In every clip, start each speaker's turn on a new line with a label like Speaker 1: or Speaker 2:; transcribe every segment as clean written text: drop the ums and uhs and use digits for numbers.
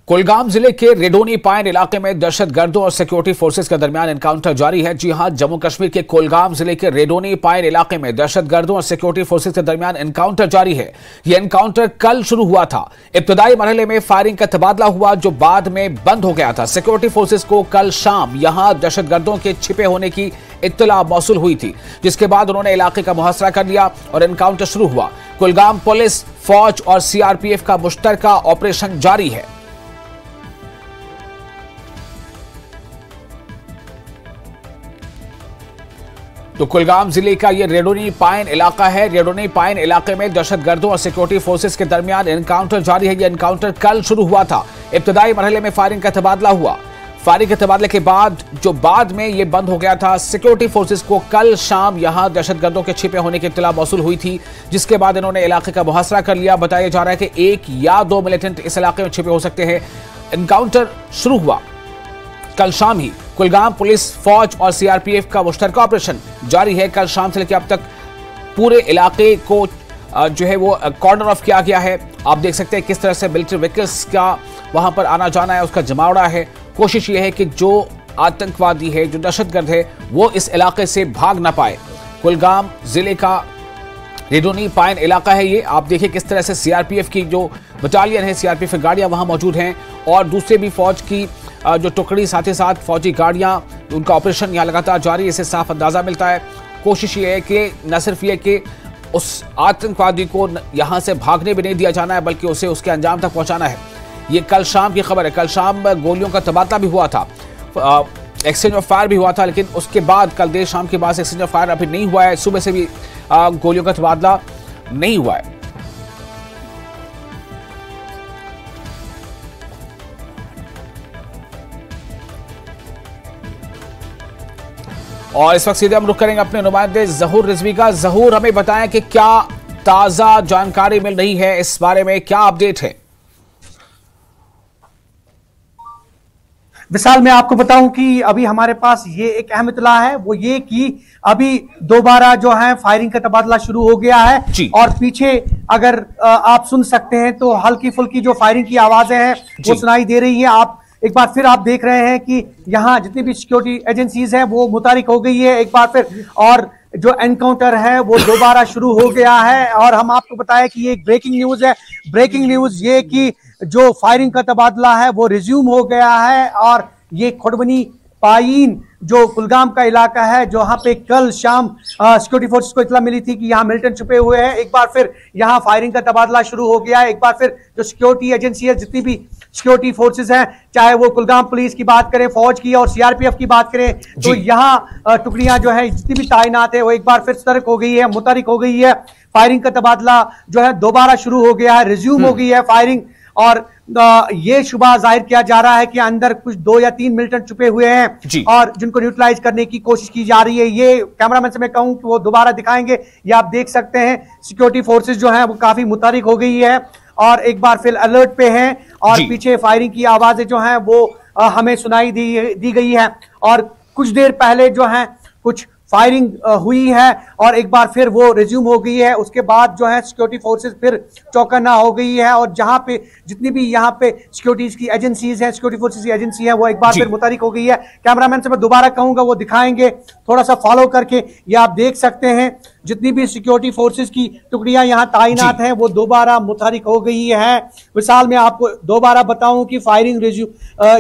Speaker 1: कुलगाम जिले के रेडोनी पाइन इलाके में दहशतगर्दों और सिक्योरिटी फोर्सेस के दरमियान एनकाउंटर जारी है। जी हां, जम्मू कश्मीर के कुलगाम जिले के रेडोनी पाइन इलाके में दहशतगर्दों और सिक्योरिटी फोर्सेस के दरमियान एनकाउंटर जारी है। यह एनकाउंटर कल शुरू हुआ था। इब्तदाई मरहले में फायरिंग का तबादला हुआ, जो बाद में बंद हो गया था। सिक्योरिटी फोर्सेस को कल शाम यहां दहशतगर्दों के छिपे होने की इत्तला मौसूल हुई थी, जिसके बाद उन्होंने इलाके का मुहासरा कर लिया और एनकाउंटर शुरू हुआ। कुलगाम पुलिस, फौज और सीआरपीएफ का मुश्तरका ऑपरेशन जारी है। तो कुलगाम जिले का यह रेडोनी पाइन इलाका है। रेडोनी पाइन इलाके में दहशतगर्दों और सिक्योरिटी फोर्सेस के दरमियान एनकाउंटर जारी है। यह एनकाउंटर कल शुरू हुआ था। इब्तदाई मरहले में फायरिंग का तबादला हुआ। फायरिंग के तबादले के बाद जो बाद में यह बंद हो गया था। सिक्योरिटी फोर्सेस को कल शाम यहां दहशतगर्दों के छिपे होने की इत्तला मौसूल हुई थी, जिसके बाद इन्होंने इलाके का मुहासरा कर लिया। बताया जा रहा है कि 1 या 2 मिलिटेंट इस इलाके में छिपे हो सकते हैं। एनकाउंटर शुरू हुआ कल शाम ही। कुलगाम पुलिस, फौज और सीआरपीएफ का मुश्तरका ऑपरेशन जारी है। कल शाम से लेकर अब तक पूरे इलाके को जो है वो कॉर्नर ऑफ किया गया है। आप देख सकते हैं किस तरह से मिलिट्री व्हीकल्स का वहां पर आना जाना है, उसका जमावड़ा है। कोशिश ये है कि जो आतंकवादी है, जो दहशतगर्द है, वो इस इलाके से भाग ना पाए। कुलगाम जिले का रेडोनी पाइन इलाका है ये। आप देखिए किस तरह से सीआरपीएफ की जो बटालियन है, सीआरपीएफ की गाड़ियां वहां मौजूद हैं और दूसरे भी फौज की जो टुकड़ी, साथ ही साथ फौजी गाड़ियां, उनका ऑपरेशन यहां लगातार जारी है। इससे साफ अंदाजा मिलता है। कोशिश ये है कि न सिर्फ ये कि उस आतंकवादी को यहां से भागने भी नहीं दिया जाना है, बल्कि उसे उसके अंजाम तक पहुंचाना है। ये कल शाम की खबर है। कल शाम गोलियों का तबादला भी हुआ था, एक्सचेंज ऑफ फायर भी हुआ था, लेकिन उसके बाद कल देर शाम के बाद एक्सचेंज ऑफ फायर अभी नहीं हुआ है। सुबह से भी गोलियों का तबादला नहीं हुआ है। और इस वक्त सीधे हम रुख करेंगे अपने नुमाइंदे जहूर रिजवी का। जहूर, हमें बताएं कि क्या ताजा जानकारी मिल रही है इस बारे में, क्या अपडेट है?
Speaker 2: विशाल, मैं आपको बताऊं कि अभी हमारे पास ये एक अहम इत्तला है, वो ये कि अभी दोबारा जो है फायरिंग का तबादला शुरू हो गया है। और पीछे अगर आप सुन सकते हैं तो हल्की फुल्की जो फायरिंग की आवाजें हैं वो सुनाई दे रही है। आप एक बार फिर आप देख रहे हैं कि यहाँ जितनी भी सिक्योरिटी एजेंसीज हैं वो मुतारिक हो गई है एक बार फिर, और जो एनकाउंटर है वो दोबारा शुरू हो गया है। और हम आपको बताया कि ये एक ब्रेकिंग न्यूज है। ब्रेकिंग न्यूज ये कि जो फायरिंग का तबादला है वो रिज्यूम हो गया है। और ये खुडवनी पाइन जो कुलगाम का इलाका है, जहां पे कल शाम सिक्योरिटी फोर्सेस को इत्तला मिली थी कि यहाँ मिलिटेंट छुपे हुए हैं, एक बार फिर यहाँ फायरिंग का तबादला शुरू हो गया है। एक बार फिर जो सिक्योरिटी एजेंसी है, जितनी भी सिक्योरिटी फोर्सेस हैं, चाहे वो कुलगाम पुलिस की बात करें, फौज की और सीआरपीएफ की बात करें, तो यहाँ टुकड़ियां जो है जितनी भी तैनात है वो एक बार फिर सतर्क हो गई है, मुतहरिक हो गई है। फायरिंग का तबादला जो है दोबारा शुरू हो गया है, रिज्यूम हो गई है फायरिंग। और ये शुबा जाहिर किया जा रहा है कि अंदर कुछ 2 या 3 मिलिटेंट छुपे हुए हैं और जिनको न्यूट्रलाइज करने की कोशिश की जा रही है। ये कैमरामैन से मैं कहूं कि वो दोबारा दिखाएंगे। ये आप देख सकते हैं सिक्योरिटी फोर्सेस जो है वो काफी मुतारिक हो गई है और एक बार फिर अलर्ट पे हैं। और पीछे फायरिंग की आवाजें जो हैं वो हमें सुनाई दी गई है। और कुछ देर पहले जो है कुछ फायरिंग हुई है और एक बार फिर वो रिज्यूम हो गई है। उसके बाद जो है सिक्योरिटी फोर्सेस फिर चौकन्ना हो गई है और जहां पे जितनी भी यहाँ पे सिक्योरिटीज की एजेंसीज हैं, सिक्योरिटी फोर्सेस की एजेंसी है, वो एक बार फिर मुतारिक हो गई है। कैमरामैन से मैं दोबारा कहूंगा वो दिखाएंगे, थोड़ा सा फॉलो करके। ये आप देख सकते हैं जितनी भी सिक्योरिटी फोर्सेस की टुकड़ियां यहाँ तैनात हैं वो दोबारा मुतारिक हो गई है। विशाल, मैं आपको दोबारा बताऊं कि फायरिंग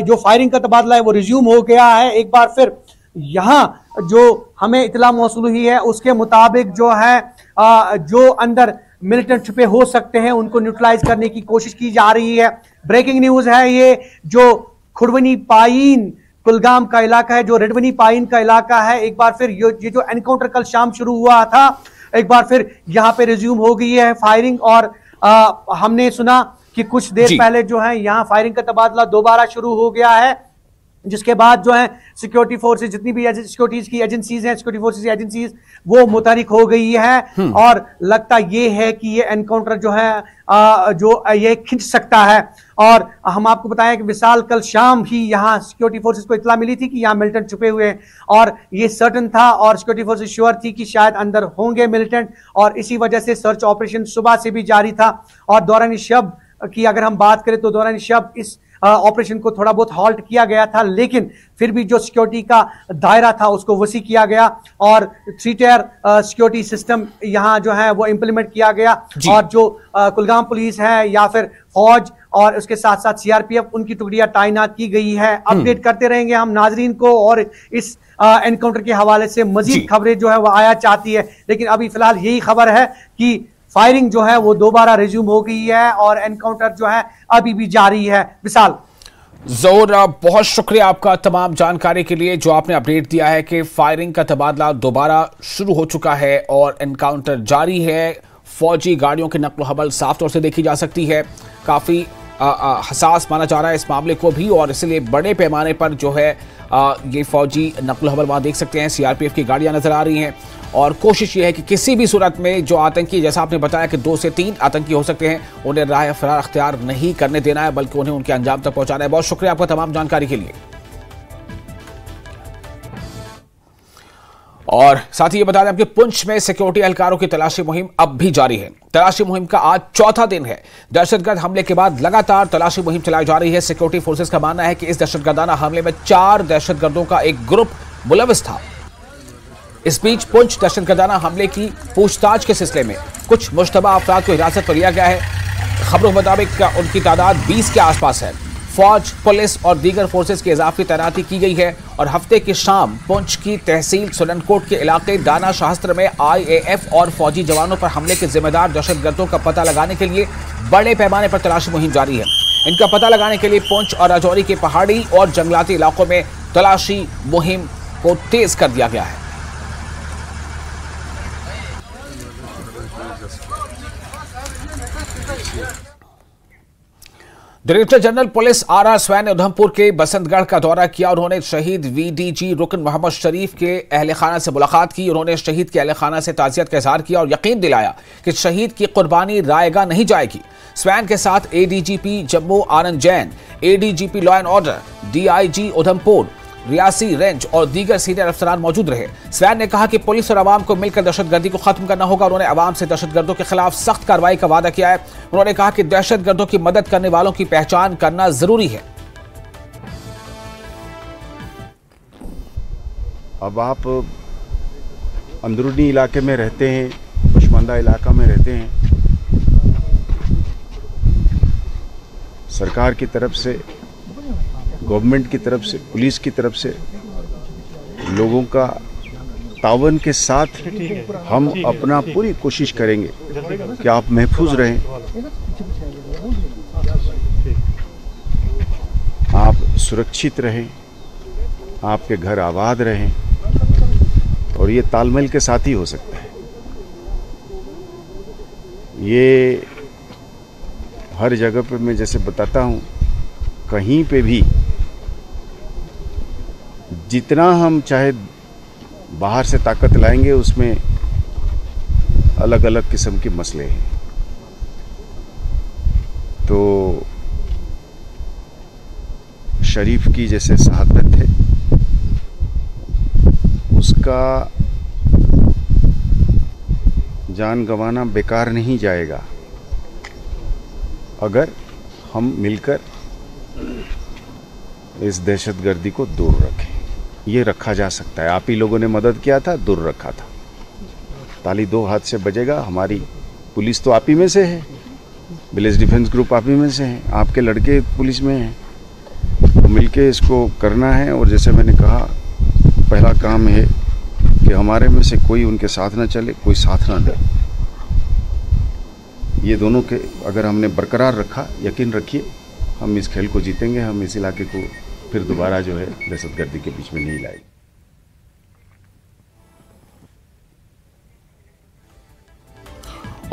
Speaker 2: जो फायरिंग का तबादला है वो रिज्यूम हो गया है। एक बार फिर यहाँ जो हमें इत्तला मौसूल हुई है उसके मुताबिक जो है जो अंदर मिलिटेंट छुपे हो सकते हैं उनको न्यूट्रलाइज करने की कोशिश की जा रही है। ब्रेकिंग न्यूज है ये। जो खुडवनी पाइन कुलगाम का इलाका है, जो रेडवनी पाइन का इलाका है, एक बार फिर ये जो एनकाउंटर कल शाम शुरू हुआ था, एक बार फिर यहाँ पे रिज्यूम हो गई है फायरिंग। और हमने सुना कि कुछ देर पहले जो है यहाँ फायरिंग का तबादला दोबारा शुरू हो गया है, जिसके बाद जो है सिक्योरिटी फोर्सेस जितनी भी सिक्योरिटीज की एजेंसीज हैं, सिक्योरिटी फोर्सेस की एजेंसीज वो मुतहरिक हो गई है। और लगता ये है कि ये एनकाउंटर जो है जो ये खिंच सकता है। और हम आपको बताएं कि विशाल कल शाम ही यहाँ सिक्योरिटी फोर्सेस को इत्तला मिली थी कि यहाँ मिलिटेंट छुपे हुए हैं और ये सर्टन था और सिक्योरिटी फोर्सेस श्योर थी कि शायद अंदर होंगे मिलिटेंट, और इसी वजह से सर्च ऑपरेशन सुबह से भी जारी था। और दौरान शब की अगर हम बात करें तो दौरान शब इस ऑपरेशन को थोड़ा बहुत हॉल्ट किया गया था, लेकिन फिर भी जो सिक्योरिटी का दायरा था उसको वसी किया गया और 3 टायर सिक्योरिटी सिस्टम यहां जो है वो इंप्लीमेंट किया गया। और जो कुलगाम पुलिस है या फिर फौज और उसके साथ साथ सीआरपीएफ, उनकी टुकड़ियां तैनात की गई है। अपडेट करते रहेंगे हम नाजरीन को, और इस एनकाउंटर के हवाले से मजीद खबरें जो है वो आया चाहती है, लेकिन अभी फिलहाल यही खबर है कि फायरिंग जो है वो दोबारा रिज्यूम हो गई है और एनकाउंटर जो है अभी भी जारी है। विशाल,
Speaker 1: ज़ोर, बहुत शुक्रिया आपका तमाम जानकारी के लिए। जो आपने अपडेट दिया है कि फायरिंग का तबादला दोबारा शुरू हो चुका है और एनकाउंटर जारी है। फौजी गाड़ियों की नकल हबल साफ तौर से देखी जा सकती है। काफ़ी हसास माना जा रहा है इस मामले को भी, और इसलिए बड़े पैमाने पर जो है ये फौजी नकल हबल वहाँ देख सकते हैं। सीआरपीएफ की गाड़ियाँ नजर आ रही हैं और कोशिश ये है कि किसी भी सूरत में जो आतंकी, जैसा आपने बताया कि 2 से 3 आतंकी हो सकते हैं, उन्हें राह फरार अख्तियार नहीं करने देना है, बल्कि उन्हें उनके अंजाम तक पहुंचाना है। बहुत शुक्रिया आपका तमाम जानकारी के लिए। और साथ ही ये बता दें कि पुंछ में सिक्योरिटी एहलकारों की तलाशी मुहिम अब भी जारी है। तलाशी मुहिम का आज चौथा दिन है। दहशतगर्द हमले के बाद लगातार तलाशी मुहिम चलाई जा रही है। सिक्योरिटी फोर्सेस का मानना है कि इस दहशतगर्दाना हमले में 4 दहशतगर्दों का एक ग्रुप मुलविस था। इस बीच पुंछ दहशतगर्दाना हमले की पूछताछ के सिलसिले में कुछ मुश्तबा अफराद को हिरासत पर लिया गया है। खबरों के मुताबिक उनकी तादाद 20 के आसपास है। फौज, पुलिस और दीगर फोर्सेस की इजाफी तैनाती की गई है और हफ्ते की शाम पुंछ की तहसील सुलनकोट के इलाके दाना शास्त्र में आईएएफ और फौजी जवानों पर हमले के जिम्मेदार दहशतगर्दों का पता लगाने के लिए बड़े पैमाने पर तलाशी मुहिम जारी है। इनका पता लगाने के लिए पुंछ और राजौरी के पहाड़ी और जंगलाती इलाकों में तलाशी मुहिम को तेज कर दिया गया है। Director general police R Swain ने उधमपुर के बसंतगढ़ का दौरा किया। उन्होंने शहीद वीडीजी रुकन मोहम्मद शरीफ के अहले खाना से मुलाकात की। उन्होंने शहीद के अहले खाना से ताज़ियत का इजहार किया और यकीन दिलाया कि शहीद की कुर्बानी रायगा नहीं जाएगी। स्वैन के साथ ADGP Jammu Anand Jain, ADGP law and order, DIG Udhampur, Reasi range और दीगर सीनियर अफसरान मौजूद रहे। स्वैन ने कहा कि पुलिस और अवाम को मिलकर दहशतगर्दी को खत्म करना होगा। उन्होंने अवाम से दहशतगर्दों के खिलाफ सख्त कार्रवाई का वादा किया है। उन्होंने कहा कि दहशतगर्दों की मदद करने वालों की पहचान करना जरूरी है।
Speaker 3: अब आप अंदरूनी इलाके में रहते हैं, पशमानदा इलाका में रहते हैं, सरकार की तरफ से, गवर्नमेंट की तरफ से, पुलिस की तरफ से लोगों का तावन के साथ हम अपना पूरी कोशिश करेंगे कि आप महफूज रहें, आप सुरक्षित रहें, आपके घर आबाद रहें, और ये तालमेल के साथ ही हो सकता है। ये हर जगह पे मैं जैसे बताता हूँ, कहीं पे भी जितना हम चाहे बाहर से ताकत लाएंगे, उसमें अलग अलग किस्म के मसले हैं। तो शरीफ की जैसे शहादत है, उसका जान गंवाना बेकार नहीं जाएगा अगर हम मिलकर इस दहशतगर्दी को दूर रखें। ये रखा जा सकता है। आप ही लोगों ने मदद किया था, दूर रखा था। ताली 2 हाथ से बजेगा। हमारी पुलिस तो आप ही में से है, विलेज डिफेंस ग्रुप आप ही में से हैं, आपके लड़के पुलिस में हैं, तो मिलके इसको करना है। और जैसे मैंने कहा, पहला काम है कि हमारे में से कोई उनके साथ ना चले, कोई साथ ना दे। ये दोनों के अगर हमने बरकरार रखा, यकीन रखिए हम इस खेल को जीतेंगे। हम इस इलाके को फिर दोबारा जो है दहशतगर्दी के बीच में नहीं लाएंगे।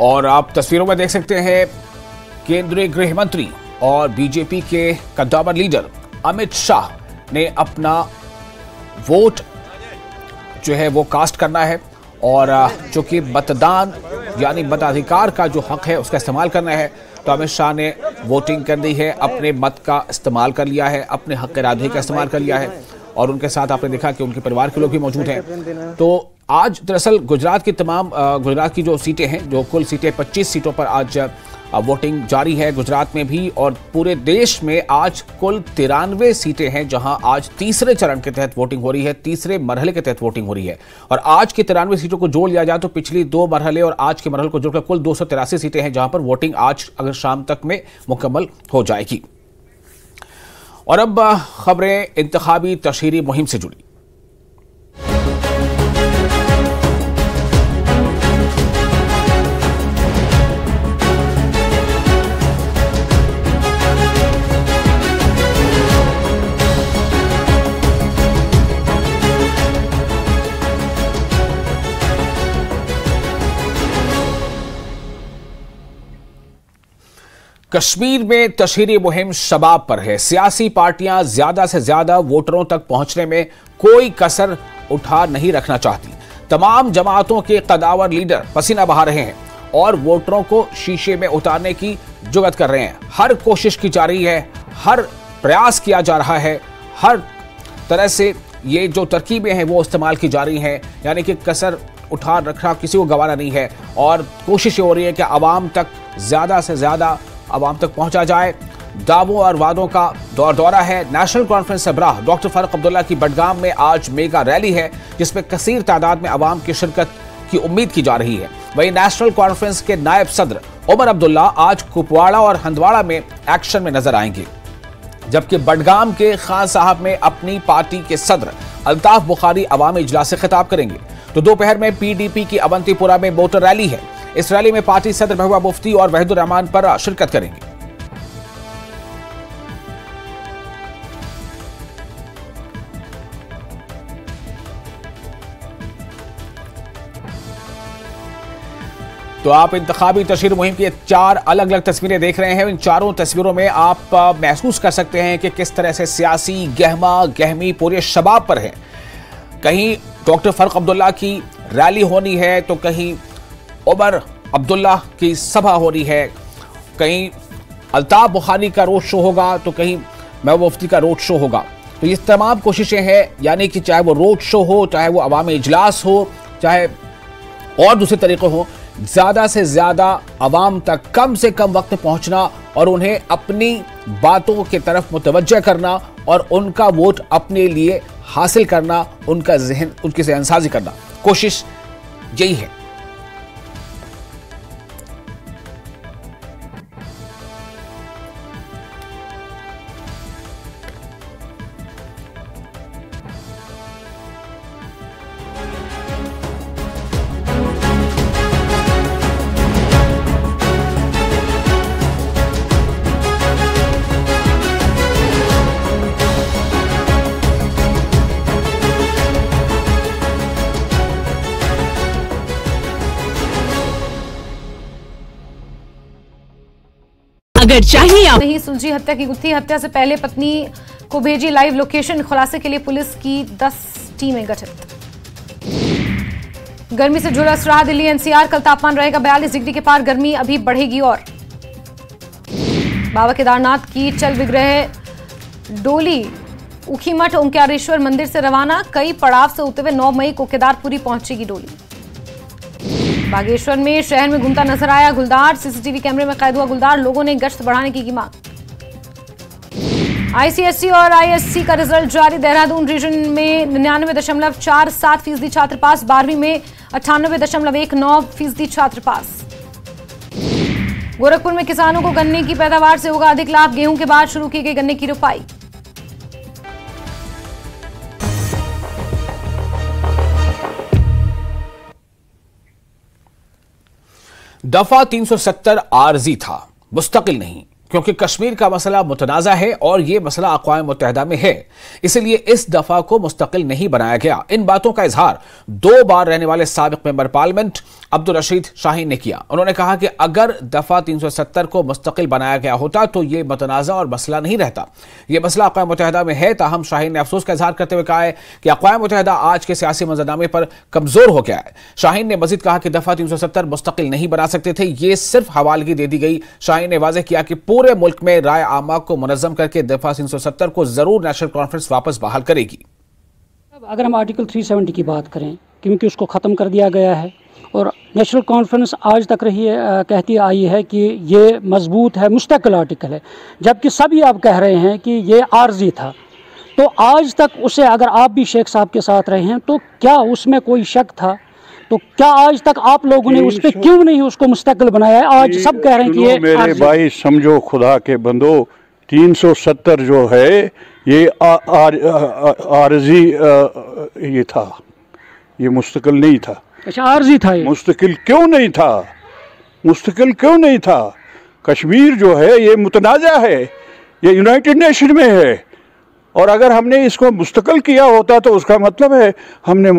Speaker 1: और आप तस्वीरों में देख सकते हैं केंद्रीय गृह मंत्री और बीजेपी के कद्दावर लीडर अमित शाह ने अपना वोट जो है वो कास्ट करना है, और जो कि मतदान यानी मताधिकार का जो हक है उसका इस्तेमाल करना है। तो अमित शाह ने वोटिंग कर दी है, अपने मत का इस्तेमाल कर लिया है, अपने हक इरादे का इस्तेमाल कर लिया है, और उनके साथ आपने देखा कि उनके परिवार के लोग भी मौजूद हैं। तो आज दरअसल गुजरात की जो सीटें हैं, जो कुल सीटें 25 सीटों पर आज वोटिंग जारी है गुजरात में भी, और पूरे देश में आज कुल 93 सीटें हैं जहां आज तीसरे चरण के तहत वोटिंग हो रही है, तीसरे मरहले के तहत वोटिंग हो रही है। और आज की 93 सीटों को जोड़ लिया जाए तो पिछली 2 मरहले और आज के मरहले को जोड़कर कुल 283 सीटें हैं जहां पर वोटिंग आज अगर शाम तक में मुकम्मल हो जाएगी। और अब खबरें इंतखाबी तशहीरी मुहिम से जुड़ी। कश्मीर में तशहीरी मुहिम शबाब पर है। सियासी पार्टियां ज्यादा से ज्यादा वोटरों तक पहुंचने में कोई कसर उठा नहीं रखना चाहती। तमाम जमातों के कदावर लीडर पसीना बहा रहे हैं और वोटरों को शीशे में उतारने की जुगत कर रहे हैं। हर कोशिश की जा रही है, हर प्रयास किया जा रहा है, हर तरह से ये जो तरकीबें हैं वो इस्तेमाल की जा रही हैं, यानी कि कसर उठा रखना किसी को गवारा नहीं है। और कोशिश हो रही है कि आवाम तक ज्यादा से ज्यादा आवाम तक पहुंचा जाए। दावों और वादों का दौरा है। नेशनल कॉन्फ्रेंस सरबराह डॉक्टर फारूक अब्दुल्ला की बडगाम में आज मेगा रैली है जिसमें कसीर तादाद में आवाम की शिरकत की उम्मीद की जा रही है। वहीं नेशनल कॉन्फ्रेंस के नायब सदर उमर अब्दुल्ला आज कुपवाड़ा और हंदवाड़ा में एक्शन में नजर आएंगे, जबकि बडगाम के खान साहब में अपनी पार्टी के सदर अल्ताफ बुखारी अवामी इजलास से खिताब करेंगे। तो दोपहर में पीडीपी की अवंतीपुरा में मोटर रैली है। इस रैली में पार्टी सदर महबूबा मुफ्ती और वहीदुर रहमान पर शिरकत करेंगे। तो आप इंतखाबी तशहीर मुहिम की 4 अलग अलग तस्वीरें देख रहे हैं। इन चारों तस्वीरों में आप महसूस कर सकते हैं कि किस तरह से सियासी गहमा गहमी पूरे शबाब पर है। कहीं डॉक्टर फारूक अब्दुल्ला की रैली होनी है तो कहीं उमर अब्दुल्ला की सभा हो रही है, कहीं अल्ताफ बुखारी का रोड शो होगा तो कहीं महबूबा मुफ्ती का रोड शो होगा। तो ये तमाम कोशिशें हैं, यानी कि चाहे वो रोड शो हो, चाहे वो अवामी इजलास हो, चाहे और दूसरे तरीके हो, ज्यादा से ज्यादा आवाम तक कम से कम वक्त पहुंचना और उन्हें अपनी बातों की तरफ मुतवज्जह करना और उनका वोट अपने लिए हासिल करना, उनकी ज़हनसाज़ी करना, कोशिश यही है।
Speaker 4: अगर चाहिए आप नहीं सुलझी हत्या की गुत्थी, हत्या से पहले पत्नी को भेजी लाइव लोकेशन, खुलासे के लिए पुलिस की 10 टीमें गठित। गर्मी से झुलस रहा दिल्ली एनसीआर, कल तापमान रहेगा 42 डिग्री के पार, गर्मी अभी बढ़ेगी। और बाबा केदारनाथ की चल विग्रह डोली ऊखीमठ ओंकारेश्वर मंदिर से रवाना, कई पड़ाव से होते हुए 9 मई को केदारपुरी पहुंचेगी डोली। बागेश्वर में शहर में घूमता नजर आया गुलदार, सीसीटीवी कैमरे में कैद हुआ गुलदार, लोगों ने गश्त बढ़ाने की मांग। आईसीएसई और आईएससी का रिजल्ट जारी, देहरादून रीजन में 99.47% छात्र पास, 12वीं में 98.19% छात्र पास। गोरखपुर में किसानों को गन्ने की पैदावार से होगा अधिक लाभ, गेहूं के बाद शुरू की गई गन्ने की रोपाई।
Speaker 1: दफा 370 आरजी था, मुस्तकिल नहीं, क्योंकि कश्मीर का मसला मुतनाज़ा है और यह मसला अक़वाम मुत्तहिदा में है, इसलिए इस दफा को मुस्तकिल नहीं बनाया गया। इन बातों का इजहार 2 बार रहने वाले साबिक मेंबर पार्लियामेंट अब्दुल रशीद शाहीन ने किया। उन्होंने कहा कि अगर दफा 370 को मुस्तकिल बनाया गया होता तो यह मुतनाज़ा और मसला नहीं रहता, यह मसला अक़वाम मुत्तहिदा में है। ताहम शाहीन ने अफसोस का इजहार करते हुए कहा है कि अक़वाम मुत्तहिदा आज के सियासी मंजरनामे पर कमजोर हो गया है। शाहीन ने मजीद कहा कि दफा 370 मुस्तकिल नहीं बना सकते थे, यह सिर्फ हवालगी दे दी गई। शाहीन ने वाज़ेह किया कि पूरे मुल्क में राय आमा को मुनज़्ज़म करके दफा 370 को जरूर नेशनल कॉन्फ्रेंस वापस बहाल करेगी।
Speaker 5: अगर हम आर्टिकल 370 की बात करें क्योंकि उसको ख़त्म कर दिया गया है। और नेशनल कॉन्फ्रेंस आज तक रही है कहती आई है कि ये मजबूत है, मुस्तकिल आर्टिकल है, जबकि सभी अब कह रहे हैं कि ये आर्जी था। तो आज तक उसे, अगर आप भी शेख साहब के साथ रहे हैं, तो क्या उसमें कोई शक था? तो क्या आज तक आप लोगों ने उस पर क्यों नहीं उसको मुस्तकिल बनाया है? आज सब कह रहे हैं कि ये
Speaker 6: मेरे भाई समझो, खुदा के बंदो, 370 जो है ये आर्जी ये था, ये मुस्तकिल नहीं था।
Speaker 5: अच्छा, आर्जी था ये?
Speaker 6: मुस्तकिल क्यों नहीं था? मुस्तकिल क्यों नहीं था? कश्मीर जो है ये मुतनाज़ा है, ये यूनाइटेड नेशन में है, और अगर हमने इसको मुस्तकिल किया होता तो उसका मतलब है हमने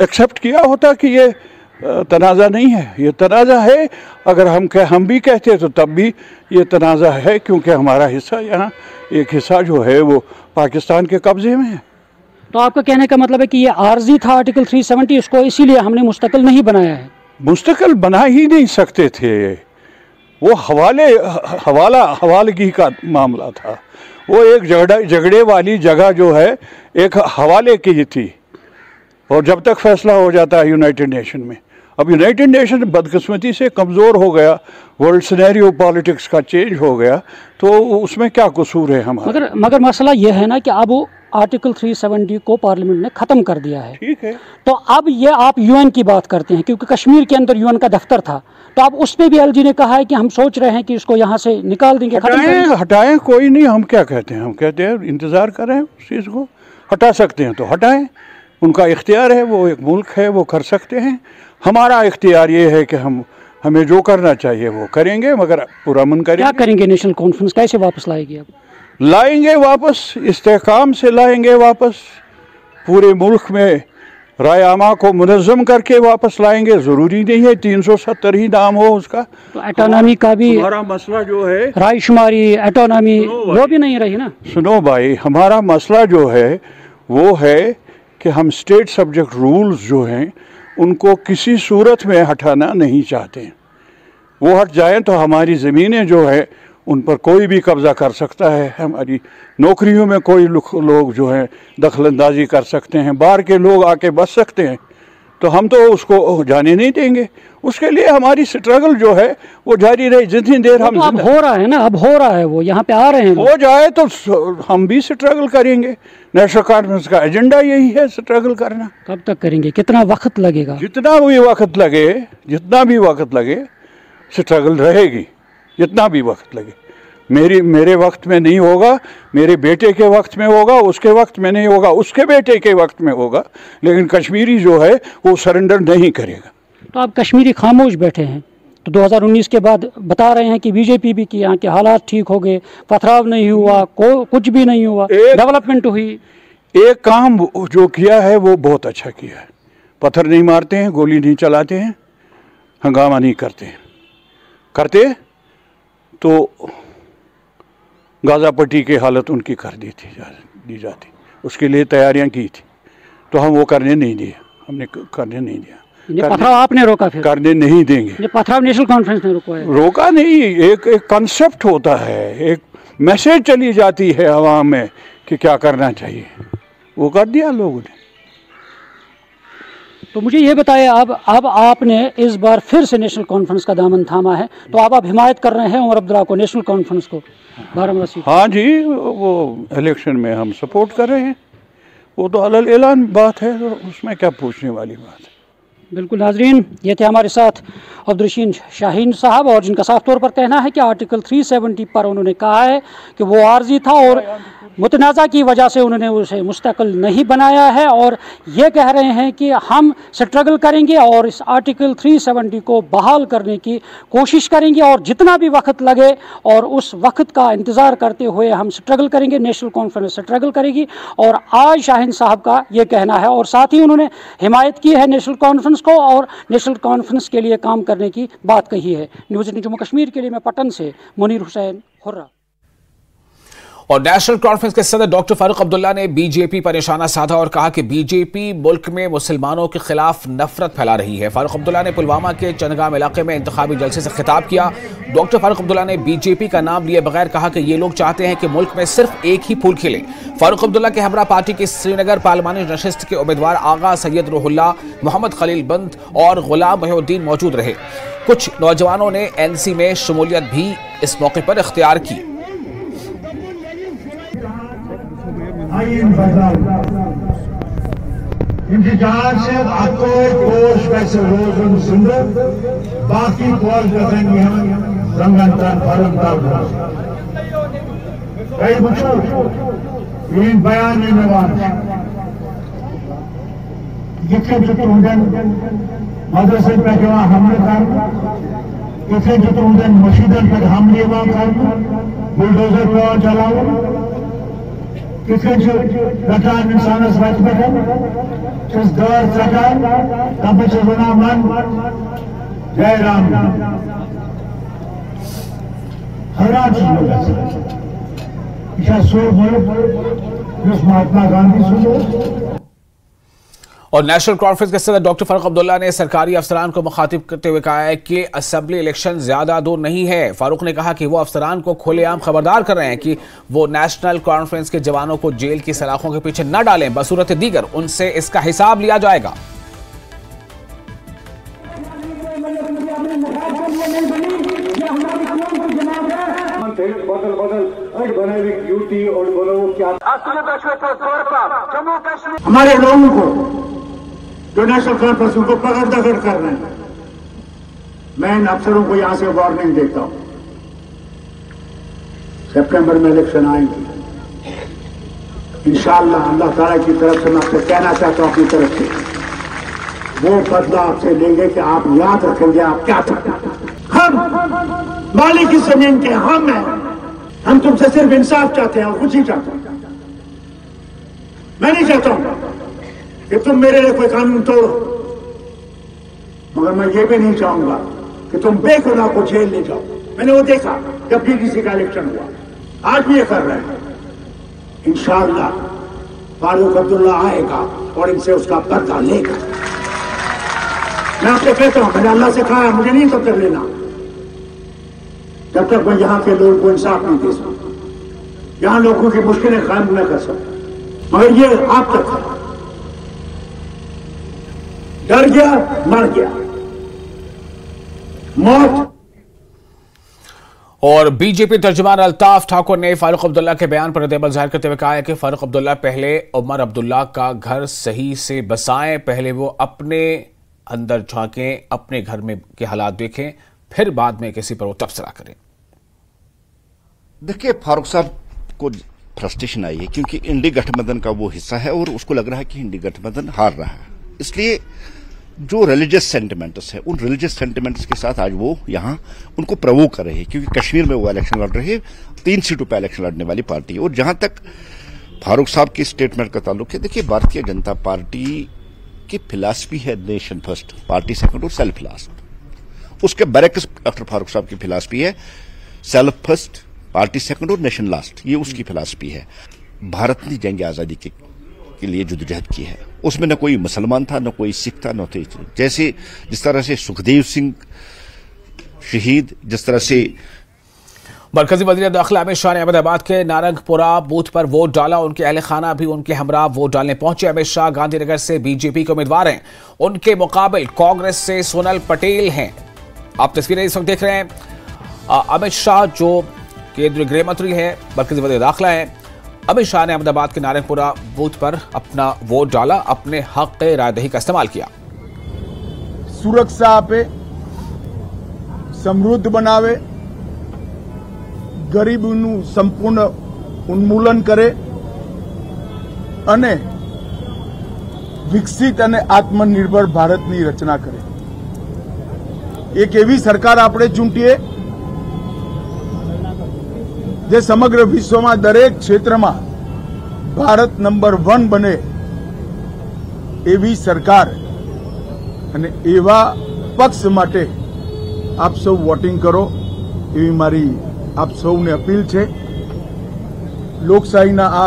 Speaker 6: एक्सेप्ट किया होता कि ये तनाज़ा नहीं है। ये तनाज़ा है, अगर हम भी कहते तो तब भी ये तनाज़ा है, क्योंकि हमारा हिस्सा यहाँ एक हिस्सा जो है वो पाकिस्तान के कब्ज़े में है।
Speaker 5: तो आपका कहने का मतलब है कि ये आर्जी था आर्टिकल 370, इसको इसीलिए हमने मुस्तकिल नहीं बनाया है?
Speaker 6: मुस्तकिल बना ही नहीं सकते थे, वो हवालगी का मामला था। वो एक झगड़े वाली जगह जो है एक हवाले की थी, और जब तक फैसला हो जाता है यूनाइटेड नेशन में। अब यूनाइटेड नेशन बदकिस्मती से कमज़ोर हो गया, वर्ल्ड सिनेरियो पॉलिटिक्स का चेंज हो गया, तो उसमें क्या कसूर है हमारा?
Speaker 5: मगर मसला ये है ना कि अब आर्टिकल 370 को पार्लियामेंट ने ख़त्म कर दिया है।
Speaker 6: ठीक है,
Speaker 5: तो अब ये आप यूएन की बात करते हैं, क्योंकि कश्मीर के अंदर यूएन का दफ्तर था, तो अब उस पर भी एलजी ने कहा है कि हम सोच रहे हैं कि इसको यहाँ से निकाल देंगे,
Speaker 6: हटाएं। कोई नहीं, हम क्या कहते हैं? हम कहते हैं इंतज़ार करें उस चीज़ को। हटा सकते हैं तो हटाएं, उनका इख्तियार है, वो एक मुल्क है, वो कर सकते हैं। हमारा इख्तियार ये है कि हमें जो करना चाहिए वो करेंगे, मगर पुरअमन करेंगे।
Speaker 5: क्या करेंगे? नेशनल कॉन्फ्रेंस कैसे वापस लाएगी? अब
Speaker 6: लाएंगे वापस, इस्तेहकाम से लाएंगे वापस, पूरे मुल्क में राय आमा को मुनज़्ज़म करके वापस लाएंगे। ज़रूरी नहीं है 370 ही नाम हो उसका।
Speaker 5: तो एटोनॉमी का भी
Speaker 6: हमारा मसला जो है,
Speaker 5: राय शुमारी, एटोनॉमी, वो भी नहीं रही ना।
Speaker 6: सुनो भाई, हमारा मसला जो है वो है कि हम स्टेट सब्जेक्ट रूल्स जो हैं उनको किसी सूरत में हटाना नहीं चाहते। वो हट जाएं तो हमारी ज़मीनें जो है उन पर कोई भी कब्ज़ा कर सकता है, हमारी नौकरियों में कोई लोग जो हैं दखलंदाजी कर सकते हैं, बाहर के लोग आके बस सकते हैं, तो हम तो उसको जाने नहीं देंगे। उसके लिए हमारी स्ट्रगल जो है वो जारी रहे जितनी देर हम।
Speaker 5: तो अब हो रहा है ना, अब हो रहा है, वो यहाँ पे आ रहे हैं।
Speaker 6: हो जाए तो हम भी स्ट्रगल करेंगे। नेशनल कॉन्फ्रेंस का एजेंडा यही है, स्ट्रगल करना।
Speaker 5: कब तक करेंगे? कितना वक्त लगेगा?
Speaker 6: जितना भी वक्त लगे स्ट्रगल रहेगी, जितना भी वक्त लगे। मेरे वक्त में नहीं होगा, मेरे बेटे के वक्त में होगा, उसके वक्त में नहीं होगा, उसके बेटे के वक्त में होगा, लेकिन कश्मीरी जो है वो सरेंडर नहीं करेगा।
Speaker 5: तो आप कश्मीरी खामोश बैठे हैं, तो 2019 के बाद बता रहे हैं कि बीजेपी भी कि यहाँ के हालात ठीक हो गए, पथराव नहीं हुआ, कुछ भी नहीं हुआ, डेवलपमेंट हुई।
Speaker 6: एक काम जो किया है वो बहुत अच्छा किया है। पत्थर नहीं मारते हैं, गोली नहीं चलाते हैं, हंगामा नहीं करते हैं। करते तो गाज़ा पट्टी की हालत उनकी कर दी जाती। उसके लिए तैयारियां की थी, तो हम वो करने नहीं दिए, हमने करने नहीं दिया।
Speaker 5: पथराव आपने रोका? फिर
Speaker 6: करने नहीं देंगे।
Speaker 5: पथराव नेशनल कॉन्फ्रेंस ने
Speaker 6: रोका नहीं, एक कंसेप्ट होता है, एक मैसेज चली जाती है आवाम में कि क्या करना चाहिए, वो कर दिया लोगों ने।
Speaker 5: तो मुझे ये बताइए, अब आपने इस बार फिर से नेशनल कॉन्फ्रेंस का दामन थामा है, तो आप हिमायत कर रहे हैं उमर अब्दुल्ला को, नेशनल कॉन्फ्रेंस को, बारामूला सीट?
Speaker 6: हाँ जी, वो इलेक्शन में हम सपोर्ट कर रहे हैं, वो तो अलग ऐलान बात है, तो उसमें क्या पूछने वाली बात है।
Speaker 5: बिल्कुल नाजरीन, ये थे हमारे साथ अब्दुल शाहीन साहब, और जिनका साफ तौर पर कहना है कि आर्टिकल 370 पर उन्होंने कहा है कि वो आर्जी था और मुतनाज़ा की वजह से उन्होंने उसे मुस्तकिल नहीं बनाया है, और ये कह रहे हैं कि हम स्ट्रगल करेंगे और इस आर्टिकल 370 को बहाल करने की कोशिश करेंगे, और जितना भी वक्त लगे और उस वक्त का इंतज़ार करते हुए हम स्ट्रगल करेंगे, नेशनल कॉन्फ्रेंस स्ट्रगल करेगी। और आज शाहीन साहब का ये कहना है, और साथ ही उन्होंने हिमायत की है नेशनल कॉन्फ्रेंस को, और नेशनल कॉन्फ्रेंस के लिए काम करने की बात कही है। न्यूज़ 18 जम्मू कश्मीर के लिए मैं पटन से मुनीर हुसैन हुर्रा।
Speaker 1: और नेशनल कॉन्फ्रेंस के सदर डॉक्टर फारूक अब्दुल्ला ने बीजेपी पर निशाना साधा और कहा कि बीजेपी मुल्क में मुसलमानों के खिलाफ नफरत फैला रही है। फारूक अब्दुल्ला ने पुलवामा के चंदगाम इलाके में इंतखाबी जलसे से खिताब किया। डॉक्टर फारूक अब्दुल्ला ने बीजेपी का नाम लिए बगैर कहा कि ये लोग चाहते हैं कि मुल्क में सिर्फ एक ही फूल खिले। फारूक अब्दुल्ला के हमरा पार्टी के श्रीनगर पार्लिमानी नशिस्त के उम्मीदवार आगा सैयद रूहुल्लाह, मोहम्मद खलील बंद और गुलाम मोहिउद्दीन मौजूद रहे। कुछ नौजवानों ने एनसी में शमूलियत भी इस मौके पर इख्तियार की।
Speaker 7: इंतजार से आपको कोश वैसे रोज सुंदर बाकी कोश करेंगे हम रंगंतन फरंतर कई बच्चों इन बयान में नवाज जितने जुतुंदन मदरसे पे जो हमले कर इतने जुतुंदन मस्जिदन पे हमले कर बुलडोजर पे चलाओ किसी रटान इंसान स्वच्छ बटन इस दौर सटान तब से बना मन जय राम हरा चीज महात्मा गांधी सुनो।
Speaker 1: और नेशनल कॉन्फ्रेंस के सदर डॉक्टर फारूक अब्दुल्ला ने सरकारी अफसरान को मुखातिब करते हुए कहा है कि असेंबली इलेक्शन ज्यादा दूर नहीं है। फारूक ने कहा कि वो अफसरान को खुलेआम खबरदार कर रहे हैं कि वो नेशनल कॉन्फ्रेंस के जवानों को जेल की सलाखों के पीछे न डालें, बसूरत दीगर उनसे इसका हिसाब लिया जाएगा।
Speaker 7: हमारे लोगों को जो नेशनल कॉन्फ्रेंस उनको पकड़ दकड़ कर रहे हैं, मैं इन अफसरों को यहां से वार्निंग देता हूं। सितंबर में इलेक्शन आएंगे इंशाअल्लाह, अल्लाह ताला की तरफ से मैं आपसे कहना चाहता हूं अपनी तरफ से वो बदला आपसे लेंगे कि आप याद रखेंगे आप क्या चाहते हैं। हम मालिक की जमीन के हम हैं, हम तुमसे सिर्फ इंसाफ चाहते हैं और कुछ ही चाहते हैं। मैं नहीं चाहता हूं कि तुम मेरे लिए कोई कानून तोड़ो, मगर मैं ये भी नहीं चाहूंगा कि तुम बेगुनाह को जेल ले जाओ। मैंने वो देखा जब डीडीसी का इलेक्शन हुआ, आज भी ये कर रहे हैं। इंशाअल्लाह फारूक अब्दुल्ला आएगा और इनसे उसका बदला लेगा। मैं आपसे कहता हूं, मैंने अल्लाह से कहा मुझे नहीं तब तक लेना जब तक मैं यहां के लोगों को इंसाफ नहीं दे सकता, यहां लोगों की मुश्किलें कायम न कर सकता। मगर ये आप तक है, डर गया मर गया, मौत।
Speaker 1: और बीजेपी तर्जुमान अल्ताफ ठाकुर ने फारूक अब्दुल्ला के बयान पर रद्द जाहिर करते हुए कहा है कि फारूक अब्दुल्ला पहले उमर अब्दुल्ला का घर सही से बसाएं, पहले वो अपने अंदर झांकें, अपने घर में के हालात देखें, फिर बाद में किसी पर वो तबसरा करें।
Speaker 8: देखिए, फारूक साहब को फ्रस्ट्रेशन आई है क्योंकि इंडी गठबंधन का वो हिस्सा है और उसको लग रहा है कि इंडी गठबंधन हार रहा है, इसलिए जो रिलीजियस सेंटिमेंट्स है उन रिलीजियस सेंटिमेंट्स के साथ आज वो यहां उनको प्रवोक कर रहे हैं, क्योंकि कश्मीर में वो इलेक्शन लड़ रहे हैं, 3 सीटों पर इलेक्शन लड़ने वाली पार्टी है। और जहां तक फारूक साहब की स्टेटमेंट का ताल्लुक है, देखिए भारतीय जनता पार्टी की फिलॉसफी है नेशन फर्स्ट, पार्टी सेकंड और सेल्फ लास्ट। उसके बरक्स डॉक्टर फारूक साहब की फिलॉसफी है सेल्फ फर्स्ट, पार्टी सेकंड और नेशन लास्ट। ये उसकी फिलॉसफी है। भारत ने जंग आजादी के लिए जद्दोजहद की है, उसमें न कोई मुसलमान था, न कोई सिख था, न जैसे जिस तरह से सुखदेव सिंह शहीद, जिस तरह से
Speaker 1: मरकजी वज़ीर दाखिला अमित शाह ने अहमदाबाद के नारंगपुरा बूथ पर वोट डाला। उनके अहल खाना भी उनके हमरा वोट डालने पहुंचे। अमित शाह गांधीनगर से बीजेपी के उम्मीदवार हैं, उनके मुकाबिल कांग्रेस से सोनल पटेल हैं। आप तस्वीरें इस वक्त देख रहे हैं। अमित शाह जो केंद्रीय गृह मंत्री हैं, मरकजी वज़ीर दाखिला हैं, अमित शाह ने अहमदाबाद के नारंगपुरा बूथ पर अपना वोट डाला, अपने हक रायदही का इस्तेमाल किया।
Speaker 9: सुरक्षा पे समृद्ध बनावे, गरीबीનું સંપૂર્ણ ઉન્મૂલન કરે અને વિકસિત અને આત્મનિર્ભર ભારતની રચના કરે। એક એવી સરકાર આપણે ચૂંટીએ જે સમગ્ર વિશ્વમાં દરેક ક્ષેત્રમાં ભારત નંબર 1 બને એવી સરકાર અને એવા પક્ષ માટે આપ સૌ વોટિંગ કરો એવી મારી आप सबने अपील है। લોકશાહીના આ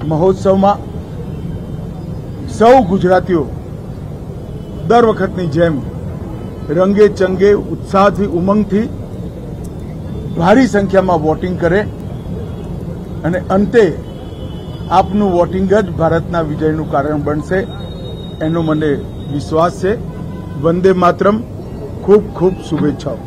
Speaker 9: મહોત્સવમાં સૌ ગુજરાતીઓ દર વખતની જેમ રંગે ચંગે ઉત્સાહથી ઉમંગથી ભારી સંખ્યામાં વોટિંગ કરે અને અંતે આપનું વોટિંગ જ ભારતના વિજયનું કારણ બનશે એનો મને વિશ્વાસ છે। વંદે માતરમ, ખૂબ ખૂબ શુભેચ્છાઓ।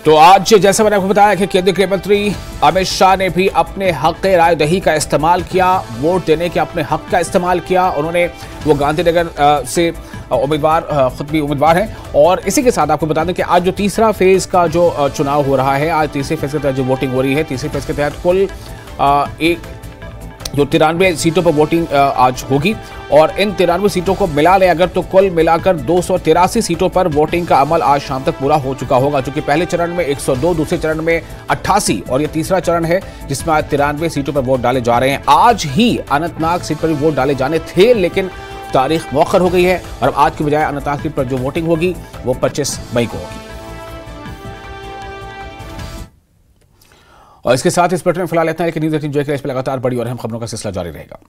Speaker 1: तो आज जैसा मैंने आपको बताया कि केंद्रीय गृह मंत्री अमित शाह ने भी अपने हक राय दही का इस्तेमाल किया, वोट देने के अपने हक का इस्तेमाल किया। उन्होंने वो गांधीनगर से उम्मीदवार खुद भी उम्मीदवार हैं। और इसी के साथ आपको बता दें कि आज जो तीसरा फेज का जो चुनाव हो रहा है, आज तीसरे फेज के तहत जो वोटिंग हो रही है, तीसरे फेज के तहत कुल जो 93 सीटों पर वोटिंग आज होगी। और इन 93 सीटों को मिला लें अगर तो कुल मिलाकर 283 सीटों पर वोटिंग का अमल आज शाम तक पूरा हो चुका होगा, जो कि पहले चरण में 102, दूसरे चरण में 88 और ये तीसरा चरण है जिसमें आज 93 सीटों पर वोट डाले जा रहे हैं। आज ही अनंतनाग सीट पर भी वोट डाले जाने थे, लेकिन तारीख मौखर हो गई है और अब आज की बजाय अनंतनाग सीट पर जो वोटिंग होगी वो 25 मई को होगी। और इसके साथ इस बुलेटिन में फिलहाल इतना है कि न्यूज़ 18 जो है इस पर लगातार बड़ी और अहम खबरों का सिलसिला जारी रहेगा।